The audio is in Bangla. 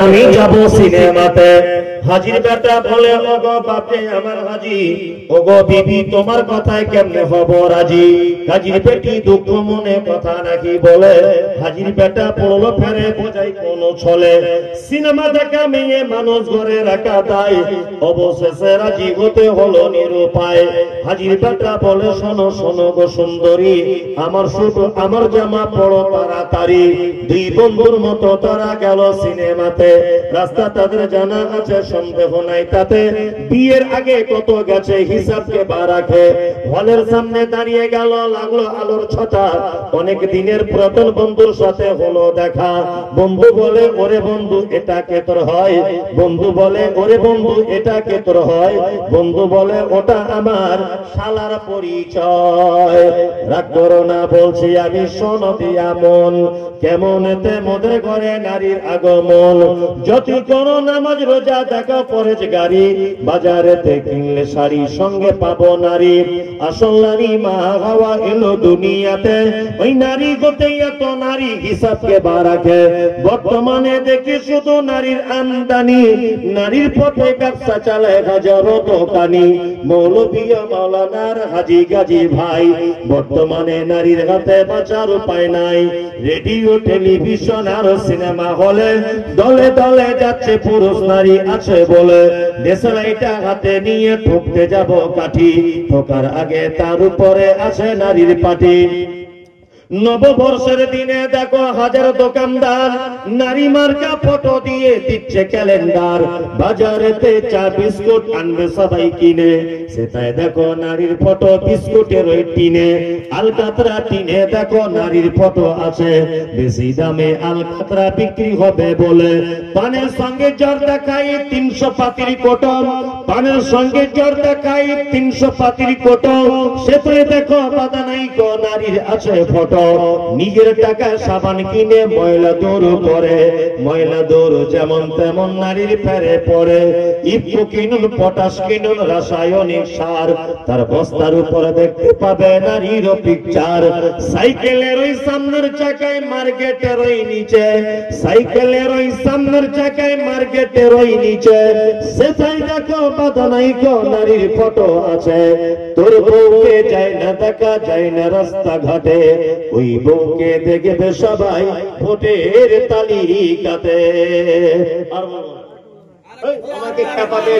আমি যাব সিনেমাতে। হাজির বেটা বলে ওগো বাপে আমার হাজি, ওগো বিবি তোমার কথায় কেমনে হব রাজি। হাজির বেটি দুঃখ মনে কথা নাকি বলে, হাজির বেটা পড়লো ফেরে বোঝাই কোন ছলে। সিনেমা দেখা মেয়ে মানুষ ঘরে রাখা দায়, অবশেষে রাজি হতে হলো নিরুপায়। হাজির বেটা বলে শোনো শোনো গো সুন্দরী, আমার শুধু আমার জামা পড়ো তাড়াতাড়ি। দুই বন্ধুর মতো তারা গেল সিনেমাতে, রাস্তা তাদের জানা আছে সন্দেহ নাই তাতে। বিয়ের আগে কত গেছে হিসাবকে বা রাখে, হলের সামনে দাঁড়িয়ে গেল লাগলো আলোর ছটা। অনেক দিনের পুরাতন বন্ধুর সাথে হলো দেখা। বন্ধু বলে ওরে বন্ধু এটা কে তোর হয়, বন্ধু বলে ওরে বন্ধু এটা কে তোর হয়, বন্ধু বলে ওটা আমার শালার পরিচয়। রাগ করো না বলছি আমি শোনো দিয়া মন, কেমন এতে মোদের ঘরে নারীর আগমন। যতই করো নামাজ রোজা দেখো পরেজগারি, বাজারেতে কিনলে শাড়ি সঙ্গে পাবো নারী। আসল নারী মা হাওয়া এলো দুনিয়াতে, ওই নারী হতে এত নারী হিসাবকে বা রাখে। বর্তমানে দেখি শুধু নারীর আমদানি, নারীর পথে ব্যবসা চালায় হাজারো দোকানি। মৌলবী মাওলানার হাজি গাজী ভাই, বর্তমানে নারীর হাতে বাঁচার উপায় নাই। রেডিও টেলিভিশন আর সিনেমা হলে দলে দলে যাচ্ছে পুরুষ নারী আছে বলে। দেশলাইটা হাতে নিয়ে ঠুকতে যাব কাঠি, ঠোকার আগে তার উপরে আছে নারীর পাটি। নববর্ষের দিনে দেখো হাজার দোকানদার, নারী মার্কা ফটো দিয়ে দিচ্ছে ক্যালেন্ডার। বাজারেতে চা বিস্কুট আনবে সবাই কিনে, সেটাই দেখো নারীর ফটো বিস্কুটের ওই টিনে। আলকাতরা টিনে দেখো নারীর ফটো আছে, বেশি দামে আলকাতরা বিক্রি হবে বলে। পানের সঙ্গে জর্দা খাই 300 পাতির কোটম, পানের সঙ্গে জর্দা খাই 300 পাতির কোটম। সেটাই দেখো বাধা নাই গো নারীর আছে ফটো। নিজের টাকা সাবান কিনে ময়লা দূর করে, ময়লা দূর যেমন তেমন নারীর ফেরে পড়ে। ইফকো কিনুন পটাশ কিনুন রাসায়নিক সার, তার বস্তার উপরে দেখতে পাবে নারীর পিকচার। সাইকেলের ওই সামনের চাকায় মার্কেটের ওই নিচে, সাইকেলের ওই সামনের চাকায় মার্কেটের ওই নিচে। সেটাই দেখো বাধা নাই গো নারীর ফটো আছে। তোর বউকে যায় না দেখা যায় না রাস্তা ঘাটে, ওই বউকে দেখবে সবাই ভোটের তালিকাতে। আর আমাকে খেপা দিয়ে